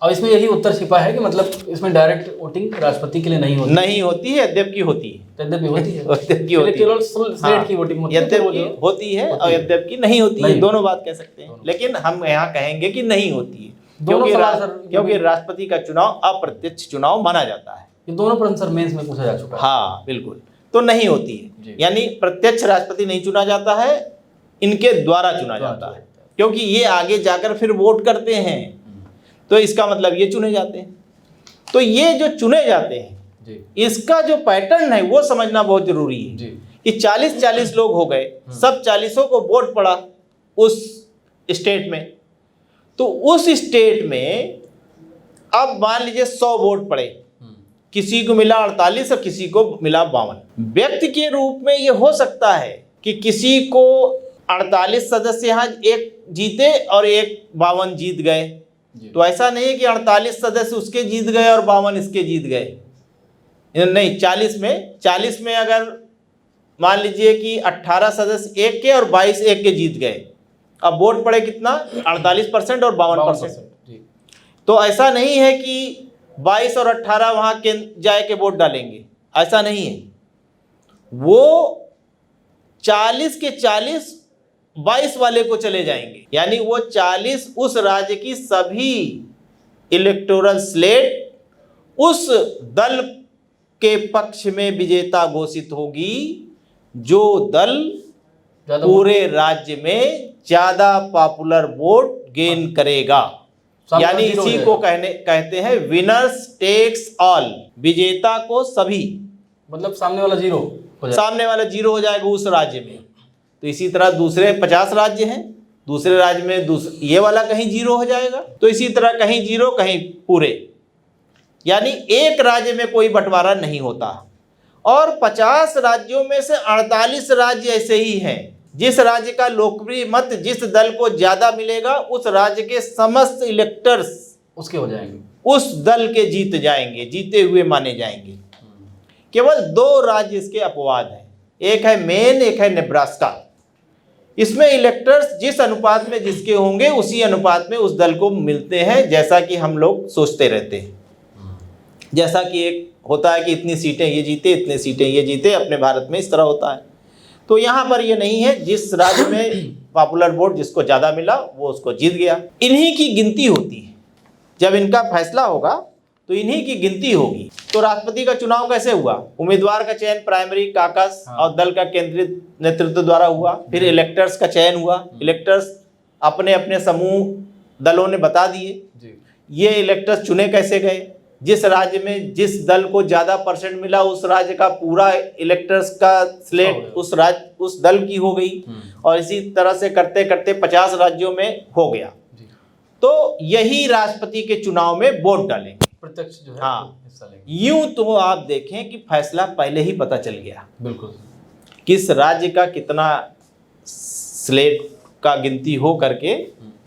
और इसमें यही उत्तर छिपा है कि मतलब इसमें डायरेक्ट वोटिंग राष्ट्रपति के लिए नहीं होती। नहीं होती है, यद्यपि होती है। यद्यपि होती है, यद्यपि होती है। इलेक्टोरल स्लेट की वोटिंग होती है, यद्यपि होती है और यद्यपि नहीं होती है, दोनों बात कह सकते हैं। लेकिन हम यहाँ कहेंगे कि नहीं होती है, क्योंकि राष्ट्रपति का चुनाव अप्रत्यक्ष चुनाव माना जाता है। ये दोनों प्रश्न सर मेंस में पूछा जा चुका है। हाँ बिल्कुल, तो नहीं होती है, यानी प्रत्यक्ष राष्ट्रपति नहीं चुना जाता है, इनके द्वारा चुना जाता है, क्योंकि ये आगे जाकर फिर वोट करते हैं, तो इसका मतलब ये चुने जाते हैं। तो ये जो चुने जाते हैं जी, इसका जो पैटर्न है वो समझना बहुत जरूरी है जी। कि 40-40 लोग हो गए, सब 40 को वोट पड़ा उस स्टेट में, तो उस स्टेट में अब मान लीजिए 100 वोट पड़े, किसी को मिला 48 और किसी को मिला 52। व्यक्ति के रूप में ये हो सकता है कि किसी को 48 सदस्य यहाँ एक जीते और एक 52 जीत गए, तो ऐसा नहीं है कि 48 सदस्य उसके जीत गए और 52 इसके जीत गए। नहीं, 40 में अगर मान लीजिए कि 18 सदस्य एक के और 22 एक के जीत गए, अब वोट पड़े कितना? 48% और 52%। तो ऐसा नहीं है कि 22 और 18 वहां के जाए के वोट डालेंगे, ऐसा नहीं है। वो 40 के 40 22 वाले को चले जाएंगे, यानी वो 40 उस राज्य की सभी इलेक्टोरल स्लेट उस दल के पक्ष में विजेता घोषित होगी जो दल पूरे राज्य में ज्यादा पॉपुलर वोट गेन करेगा। यानी इसी को कहते हैं विनर्स टेक्स ऑल, विजेता को सभी, मतलब सामने वाला जीरो हो जाएगा उस राज्य में। तो इसी तरह दूसरे 50 राज्य हैं, दूसरे राज्य में ये वाला कहीं जीरो हो जाएगा, तो इसी तरह कहीं जीरो कहीं पूरे, यानी एक राज्य में कोई बंटवारा नहीं होता। और 50 राज्यों में से 48 राज्य ऐसे ही हैं जिस राज्य का लोकप्रिय मत जिस दल को ज्यादा मिलेगा उस राज्य के समस्त इलेक्टर्स उसके हो जाएंगे, उस दल के जीत जाएंगे, जीते हुए माने जाएंगे। केवल 2 राज्य इसके अपवाद हैं, एक है मेन, एक है नेब्रास्का। इसमें इलेक्टर्स जिस अनुपात में जिसके होंगे उसी अनुपात में उस दल को मिलते हैं, जैसा कि हम लोग सोचते रहते हैं। जैसा कि एक होता है कि इतनी सीटें ये जीते, इतने सीटें ये जीते, अपने भारत में इस तरह होता है। तो यहाँ पर ये नहीं है, जिस राज्य में पॉपुलर वोट जिसको ज़्यादा मिला वो उसको जीत गया। इन्हीं की गिनती होती है, जब इनका फैसला होगा तो इन्हीं की गिनती होगी। तो राष्ट्रपति का चुनाव कैसे हुआ? उम्मीदवार का चयन प्राइमरी काकस और दल का केंद्रित नेतृत्व द्वारा हुआ। फिर इलेक्टर्स का चयन हुआ। इलेक्टर्स अपने अपने समूह दलों ने बता दिए। ये इलेक्टर्स चुने कैसे गए? जिस राज्य में जिस दल को ज्यादा परसेंट मिला उस राज्य का पूरा इलेक्टर्स का स्लेट उस दल की हो गई, और इसी तरह से करते करते 50 राज्यों में हो गया। तो यही राष्ट्रपति के चुनाव में वोट डालेंगे, प्रत्यक्ष जो है हिस्सा लेंगे। यूं तो आप देखें कि फैसला पहले ही पता चल गया, बिल्कुल, किस किस राज्य का कितना स्लेट का गिनती हो करके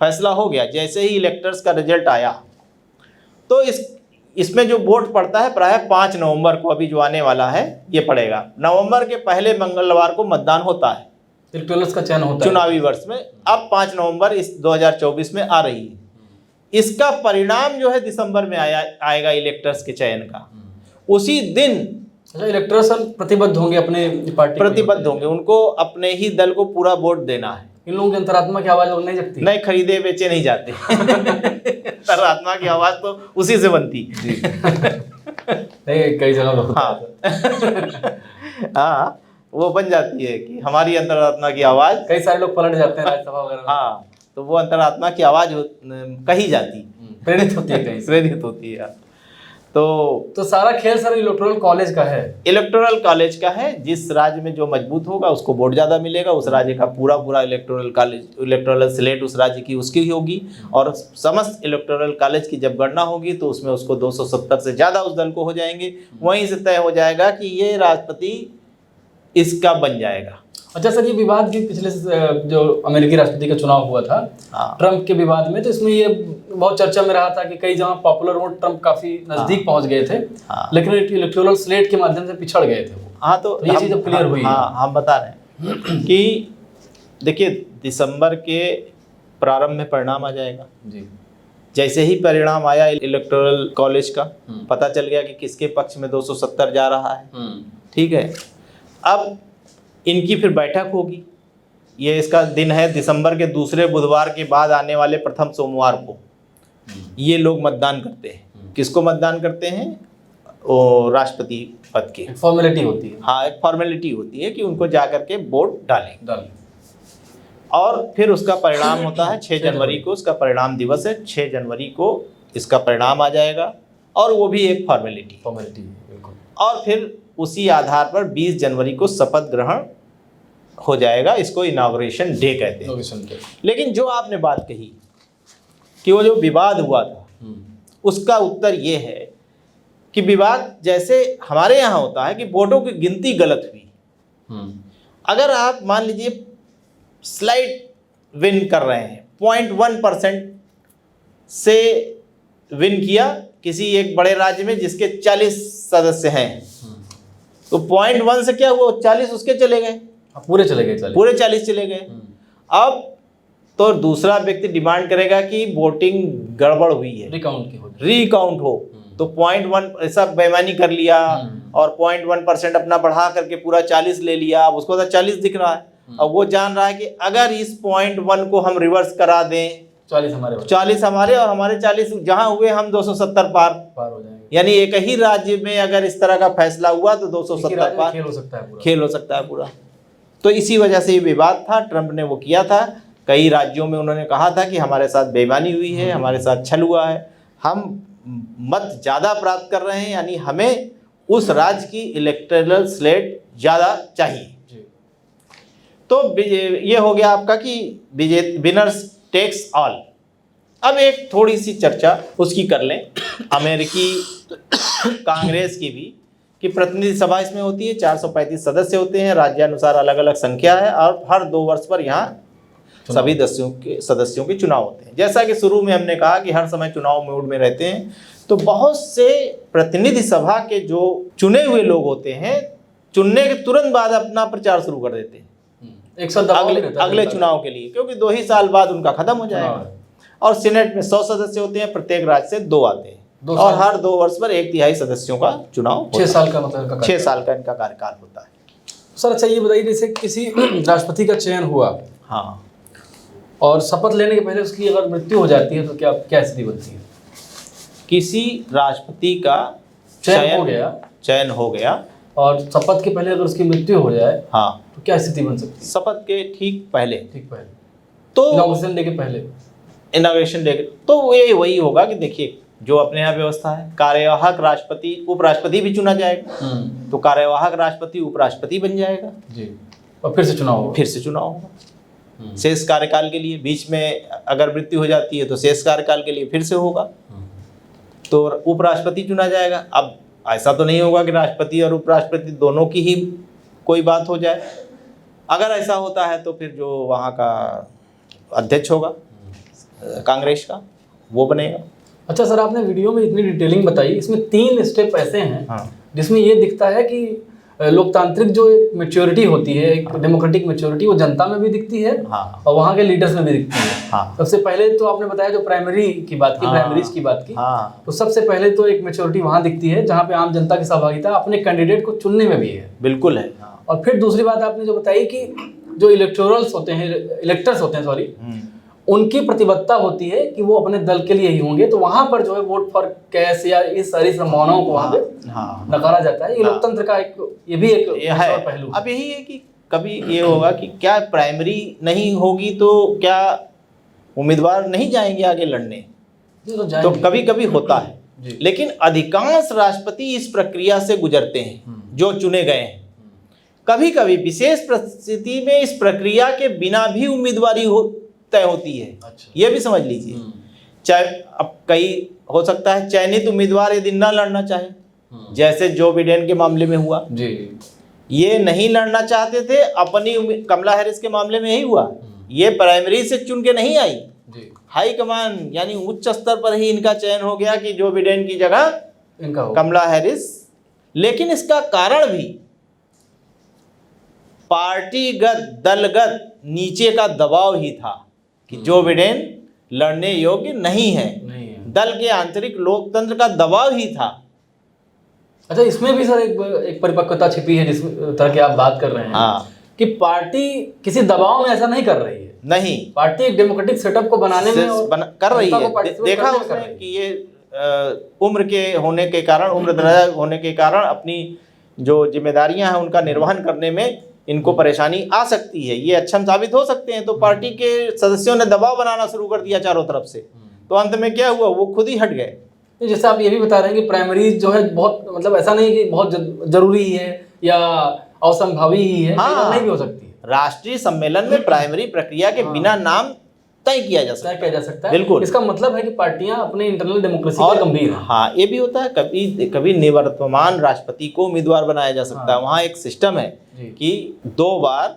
फैसला हो गया। जैसे ही इलेक्टर्स का रिजल्ट आया तो इसमें जो वोट पड़ता है प्राय 5 नवंबर को, अभी जो आने वाला है ये पड़ेगा। नवंबर के पहले मंगलवार को मतदान होता है, इलेक्टर्स का चयन होता है चुनावी वर्ष में। अब 5 नवंबर इस 2024 में आ रही है। इसका परिणाम जो है दिसंबर में आएगा इलेक्टर्स के चयन का। उसी दिन इलेक्टर्स प्रतिबद्ध होंगे, अपने पार्टी प्रतिबद्ध होंगे, उनको अपने ही दल को पूरा वोट देना है। इन लोगों की अंतरात्मा की आवाज और नहीं जगती, नहीं खरीदे बेचे नहीं जाते अंतरात्मा की आवाज तो उसी से बनती नहीं, कई जगह होता है। हाँ वो बन जाती है कि हमारी अंतरात्मा की आवाज। कई सारे लोग पलट जाते हैं राज्यसभा वगैरह। हाँ, तो वो अंतरात्मा की आवाज कही जाती, प्रेरित होती है, कहीं प्रेरित होती है। तो सारा खेल सर इलेक्टोरल कॉलेज का है। इलेक्टोरल कॉलेज का है। जिस राज्य में जो मजबूत होगा उसको वोट ज्यादा मिलेगा, उस राज्य का पूरा इलेक्टोरल कॉलेज, इलेक्टोरल स्लेट उस राज्य की उसकी होगी। और समस्त इलेक्टोरल कॉलेज की जब गणना होगी तो उसमें उसको 270 से ज्यादा उस दल को हो जाएंगे। वहीं से तय हो जाएगा कि ये राष्ट्रपति इसका बन जाएगा। अच्छा सर, ये विवाद भी पिछले जो अमेरिकी राष्ट्रपति का चुनाव हुआ था, ट्रंप के विवाद में, तो इसमें ये बहुत चर्चा में रहा था कि कई जगह पॉपुलर वोट ट्रंप काफी नजदीक पहुंच गए थे, लेकिन इलेक्टोरल स्लेट के माध्यम से पिछड़ गए थे वो। हाँ, तो ये चीज अब क्लियर हुई। हम बता रहे हैं कि देखिए दिसंबर के प्रारंभ में परिणाम आ जाएगा जी। जैसे ही परिणाम आया इलेक्टोरल कॉलेज का, पता चल गया कि किसके पक्ष में 270 जा रहा है। ठीक है, अब इनकी फिर बैठक होगी। ये इसका दिन है दिसंबर के दूसरे बुधवार के बाद आने वाले प्रथम सोमवार को ये लोग मतदान करते हैं। किसको मतदान करते हैं? वो राष्ट्रपति पद के। फॉर्मेलिटी होती है। हाँ, एक फॉर्मेलिटी होती है कि उनको जा करके वोट डालें। और फिर उसका परिणाम होता है 6 जनवरी को, उसका परिणाम दिवस है। 6 जनवरी को इसका परिणाम आ जाएगा और वो भी एक फॉर्मेलिटी। बिल्कुल। और फिर उसी आधार पर 20 जनवरी को शपथ ग्रहण हो जाएगा। इसको इनॉग्रेशन डे कहते हैं। लेकिन जो आपने बात कही कि वो जो विवाद हुआ था, उसका उत्तर ये है कि विवाद जैसे हमारे यहाँ होता है कि वोटों की गिनती गलत हुई। अगर आप मान लीजिए स्लाइट विन कर रहे हैं, 0.1% से विन किया किसी एक बड़े राज्य में जिसके 40 सदस्य हैं, तो 0.1 से क्या हुआ? 40 उसके चले गए, पूरे चले गए, पूरे 40 चले गए। अब तो दूसरा व्यक्ति डिमांड करेगा कि वोटिंग गड़बड़ हुई है, रिकाउंट हो। तो 0.1 ऐसा बेईमानी कर लिया और 0.1% अपना बढ़ा करके पूरा 40 ले लिया। अब उसको तो 40 दिख रहा है। अब वो जान रहा है कि अगर इस 0.1 को हम रिवर्स करा दें, 40 हमारे और हमारे 40 जहां हुए, हम 270 पार हो जाएंगे। यानी एक ही राज्य में अगर इस तरह का फैसला हुआ तो 270 पार खेल हो सकता है पूरा। तो इसी वजह से ये विवाद था। ट्रंप ने वो किया था। कई राज्यों में उन्होंने कहा था कि हमारे साथ बेईमानी हुई है, हमारे साथ छल हुआ है, हम मत ज़्यादा प्राप्त कर रहे हैं, यानी हमें उस राज्य की इलेक्टोरल स्लेट ज़्यादा चाहिए। तो ये हो गया आपका कि विनर्स टेक्स ऑल। अब एक थोड़ी सी चर्चा उसकी कर लें अमेरिकी कांग्रेस की भी, कि प्रतिनिधि सभा इसमें होती है, 435 सदस्य होते हैं, राज्यानुसार अलग अलग संख्या है, और हर 2 वर्ष पर यहाँ सभी सदस्यों के चुनाव होते हैं। जैसा कि शुरू में हमने कहा कि हर समय चुनाव मोड में रहते हैं, तो बहुत से प्रतिनिधि सभा के जो चुने हुए लोग होते हैं, चुनने के तुरंत बाद अपना प्रचार शुरू कर देते हैं एक साथ अगले चुनाव के लिए, क्योंकि 2 ही साल बाद उनका खत्म हो जाएगा। और सीनेट में 100 सदस्य होते हैं, प्रत्येक राज्य से 2 आते हैं, और हर 2 वर्ष पर 1/3 सदस्यों का चुनाव 6 साल का मतलब 6 साल का इनका कार्यकाल होता है। सर अच्छा ये बताइए, जैसे किसी राष्ट्रपति का चयन हुआ, हाँ, और शपथ लेने के पहले उसकी अगर मृत्यु हो जाती है तो क्या स्थिति बनती है? किसी राष्ट्रपति का चयन हो गया और शपथ के पहले अगर उसकी मृत्यु हो जाए, हाँ, तो क्या स्थिति बन सकती है? शपथ के ठीक पहले तो इनॉग्रेशन डे के पहले, इनॉग्रेशन डे, तो ये वही होगा कि देखिए जो अपने यहाँ व्यवस्था है, कार्यवाहक राष्ट्रपति, उपराष्ट्रपति भी चुना जाएगा, तो कार्यवाहक राष्ट्रपति उपराष्ट्रपति बन जाएगा जी, और फिर से चुनाव होगा शेष कार्यकाल के लिए। बीच में अगर मृत्यु हो जाती है तो शेष कार्यकाल के लिए फिर से होगा, तो उपराष्ट्रपति चुना जाएगा। अब ऐसा तो नहीं होगा कि राष्ट्रपति और उपराष्ट्रपति दोनों की ही कोई बात हो जाए। अगर ऐसा होता है तो फिर जो वहाँ का अध्यक्ष होगा कांग्रेस का, वो बनेगा। अच्छा सर, आपने वीडियो में इतनी डिटेलिंग बताई, इसमें 3 स्टेप ऐसे हैं, हाँ, जिसमें ये दिखता है कि लोकतांत्रिक जो एक मैच्योरिटी होती है, एक डेमोक्रेटिक मैच्योरिटी, वो जनता में भी दिखती है, हाँ, और वहाँ के लीडर्स में भी दिखती है। हाँ, सबसे पहले तो आपने बताया जो प्राइमरीज की बात की, हाँ, तो सबसे पहले तो एक मैच्योरिटी वहाँ दिखती है जहाँ पे आम जनता की सहभागिता अपने कैंडिडेट को चुनने में भी है। बिल्कुल है। हाँ। और फिर दूसरी बात आपने जो बताई कि जो इलेक्टर्स होते हैं, उनकी प्रतिबद्धता होती है कि वो अपने दल के लिए ही होंगे, तो वहां पर जो है वोट फॉर कैश या इस सारी संभावनाओं को वहां पे नकारा जाता है। ये लोकतंत्र का ये भी एक पहलू। अब यही है कि कभी ये होगा कि क्या प्राइमरी नहीं होगी तो क्या उम्मीदवार नहीं जाएंगे आगे लड़ने, तो कभी कभी होता है, लेकिन अधिकांश राष्ट्रपति इस प्रक्रिया से गुजरते हैं जो चुने गए हैं। कभी कभी विशेष परिस्थिति में इस प्रक्रिया के बिना भी उम्मीदवारी तय होती है। अच्छा। ये भी समझ लीजिए, चाहे अब कई हो सकता है चयनित उम्मीदवार यदि न लड़ना चाहे, जैसे जो बिडेन के मामले में हुआ जी, ये नहीं लड़ना चाहते थे, अपनी कमला हैरिस के मामले में यही हुआ, ये प्राइमरी से चुन के नहीं आई, हाई कमान यानी उच्च स्तर पर ही इनका चयन हो गया कि जो बिडेन की जगह इनका कमला हैरिस। लेकिन इसका कारण भी पार्टीगत दलगत नीचे का दबाव ही था कि जो बिडेन लड़ने योग्य नहीं है, दल के आंतरिक लोकतंत्र का दबाव ही था। अच्छा, इसमें भी सर एक परिपक्वता छिपी है जिस तरह की आप बात कर रहे हैं। हाँ, कि पार्टी किसी दबाव में ऐसा नहीं कर रही है, नहीं, पार्टी एक डेमोक्रेटिक सेटअप को बनाने में कर रही है। देखा उसमें कि ये उम्र के होने के कारण, उम्र दराज होने के कारण अपनी जो जिम्मेदारियां हैं उनका निर्वहन करने में इनको परेशानी आ सकती है, ये अक्षम साबित हो सकते हैं। तो पार्टी के सदस्यों ने दबाव बनाना शुरू कर दिया चारों तरफ से, तो अंत में क्या हुआ, वो खुद ही हट गए। जैसे आप ये भी बता रहे हैं कि प्राइमरीज जो है बहुत, मतलब ऐसा नहीं कि बहुत जरूरी है या असंभावी ही है, हाँ, नहीं भी हो सकती है। राष्ट्रीय सम्मेलन में प्राइमरी प्रक्रिया के बिना नाम तय किया जा सकता है। बिल्कुल, इसका मतलब है कि पार्टियां अपने इंटरनल डेमोक्रेसी में गंभीर हैं। हाँ, ये भी होता है, कभी निवर्तमान राष्ट्रपति को उम्मीदवार बनाया जा सकता है। वहाँ एक सिस्टम है कि 2 बार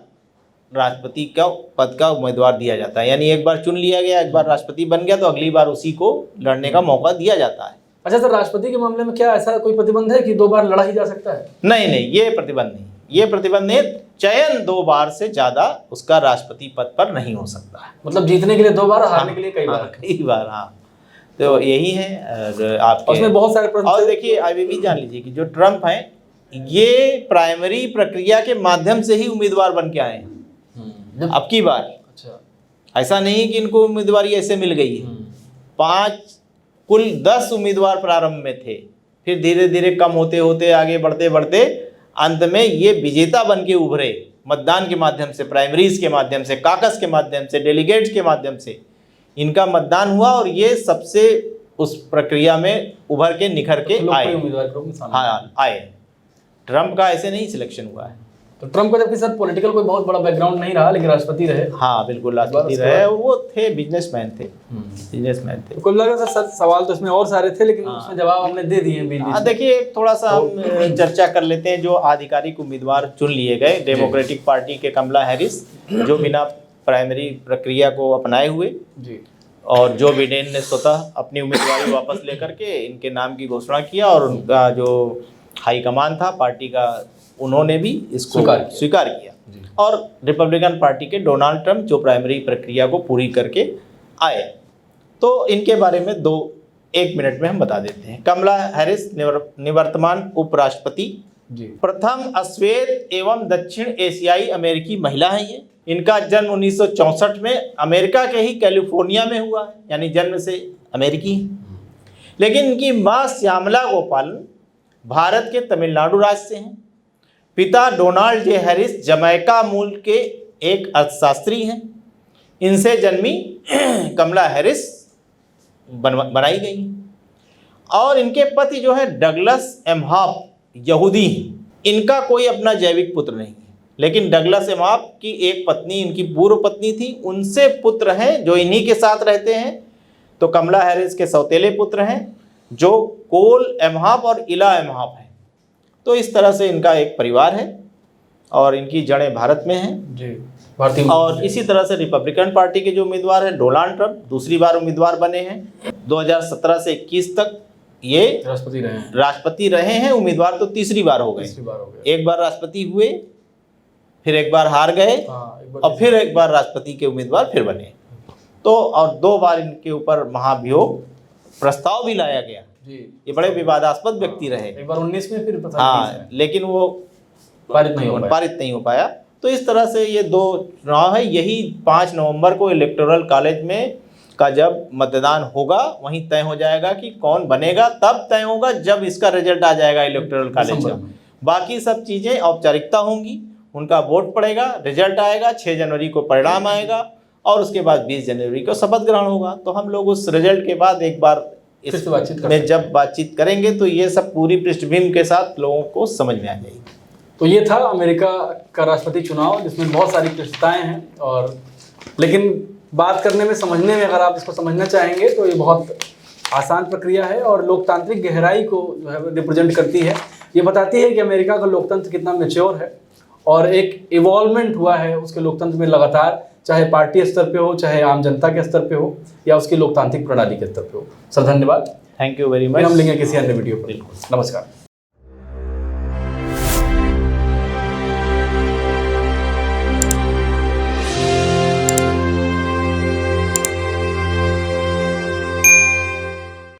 राष्ट्रपति का पद का उम्मीदवार दिया जाता है, यानी एक बार चुन लिया गया, एक बार राष्ट्रपति बन गया, तो अगली बार उसी को लड़ने का मौका दिया जाता है। अच्छा सर, राष्ट्रपति के मामले में क्या ऐसा कोई प्रतिबंध है कि 2 बार लड़ा ही जा सकता है? नहीं, ये प्रतिबंध नहीं, चयन 2 बार से ज्यादा उसका राष्ट्रपति पद पर नहीं हो सकता है। मतलब जीतने के लिए 2 बार, हारने के लिए कई बार। हाँ, तो यही है आपके उसमें बहुत सारे। और देखिए, अभी भी जान लीजिए कि जो ट्रम्प हैं, ये प्राइमरी प्रक्रिया के माध्यम से ही उम्मीदवार बन के आए हैं अब की बार। अच्छा, ऐसा नहीं कि इनको उम्मीदवारी ऐसे मिल गई है। 5 कुल 10 उम्मीदवार प्रारंभ में थे, फिर धीरे धीरे कम होते होते आगे बढ़ते अंत में ये विजेता बन के उभरे, मतदान के माध्यम से, प्राइमरीज के माध्यम से, काकस के माध्यम से, डेलीगेट्स के माध्यम से इनका मतदान हुआ, और ये सबसे उस प्रक्रिया में उभर के निखर के आए। हाँ, आए। ट्रम्प का ऐसे नहीं सिलेक्शन हुआ है। तो ट्रम्प का जबकि सर पॉलिटिकल कोई बहुत बड़ा बैकग्राउंड नहीं रहा, लेकिन राष्ट्रपति रहे। हाँ बिल्कुल, राष्ट्रपति रहे, वो थे बिजनेसमैन थे, बिजनेसमैन थे। तो कुल लगा सर सवाल तो इसमें और सारे थे, लेकिन उसमें जवाब हमने दे दिए हैं बीच बीच में। देखिए थोड़ा सा हम चर्चा कर लेते हैं। जो आधिकारिक उम्मीदवार चुन लिए गए डेमोक्रेटिक पार्टी के, कमला हैरिस, जो बिना प्राइमरी प्रक्रिया को अपनाए हुए जी, और जो बिडेन ने स्वतः अपनी उम्मीदवारी वापस लेकर के इनके नाम की घोषणा किया, और उनका जो हाईकमान था पार्टी का, उन्होंने भी इसको स्वीकार किया। और रिपब्लिकन पार्टी के डोनाल्ड ट्रंप जो प्राइमरी प्रक्रिया को पूरी करके आए। तो इनके बारे में 1 मिनट में हम बता देते हैं। कमला हैरिस निवर्तमान उपराष्ट्रपति, प्रथम श्वेत एवं दक्षिण एशियाई अमेरिकी महिला है ये। इनका जन्म 1964 में अमेरिका के ही कैलिफोर्निया में हुआ है, यानी जन्म से अमेरिकी है। लेकिन इनकी माँ श्यामला गोपालन भारत के तमिलनाडु राज्य से हैं। पिता डोनाल्ड जे हैरिस जमैका मूल के एक अर्थशास्त्री हैं। इनसे जन्मी कमला हैरिस बनाई गई है। और इनके पति जो है डगलस एमहाफ यहूदी हैं। इनका कोई अपना जैविक पुत्र नहीं है, लेकिन डगलस एमहाफ की एक पत्नी, इनकी पूर्व पत्नी थी, उनसे पुत्र हैं जो इन्हीं के साथ रहते हैं। तो कमला हैरिस के सौतेले पुत्र हैं जो कोल एमहाफ और इला एमहाफ हैं। तो इस तरह से इनका एक परिवार है और इनकी जड़ें भारत में हैं जी, भारतीय। और इसी तरह से रिपब्लिकन पार्टी के जो उम्मीदवार हैं डोनाल्ड ट्रंप, दूसरी बार उम्मीदवार बने हैं। 2017 से 21 तक ये राष्ट्रपति रहे हैं। उम्मीदवार तो तीसरी बार हो गए। एक बार राष्ट्रपति हुए, फिर एक बार हार गए, और फिर एक बार राष्ट्रपति के उम्मीदवार फिर बने। तो और 2 बार इनके ऊपर महाभियोग प्रस्ताव भी लाया गया जी। ये बड़े विवादास्पद व्यक्ति रहे। एक बार 19 में, फिर हाँ, लेकिन वो पारित नहीं हो पाया। तो इस तरह से ये 2 चुनाव है। यही 5 नवंबर को इलेक्टोरल कॉलेज में का जब मतदान होगा, वहीं तय हो जाएगा कि कौन बनेगा। तब तय होगा जब इसका रिजल्ट आ जाएगा इलेक्टोरल कॉलेज का। बाकी सब चीज़ें औपचारिकता होंगी, उनका वोट पड़ेगा, रिजल्ट आएगा, 6 जनवरी को परिणाम आएगा, और उसके बाद 20 जनवरी को शपथ ग्रहण होगा। तो हम लोग उस रिजल्ट के बाद एक बार इस जब बातचीत करेंगे तो ये सब पूरी पृष्ठभूमि के साथ लोगों को समझ में आ जाएगी। तो ये था अमेरिका का राष्ट्रपति चुनाव, जिसमें बहुत सारी क्लिष्टताएं हैं, और लेकिन बात करने में, समझने में, अगर आप इसको समझना चाहेंगे तो ये बहुत आसान प्रक्रिया है और लोकतांत्रिक गहराई को जो है रिप्रेजेंट करती है। ये बताती है कि अमेरिका का लोकतंत्र कितना मैच्योर है और एक इवॉल्वमेंट हुआ है उसके लोकतंत्र में लगातार, चाहे पार्टी स्तर पे हो, चाहे आम जनता के स्तर पे हो, या उसकी लोकतांत्रिक प्रणाली के स्तर पे हो। सर धन्यवाद, थैंक यू वेरी मच। हम लेंगे किसी अन्य वीडियो पर। नमस्कार।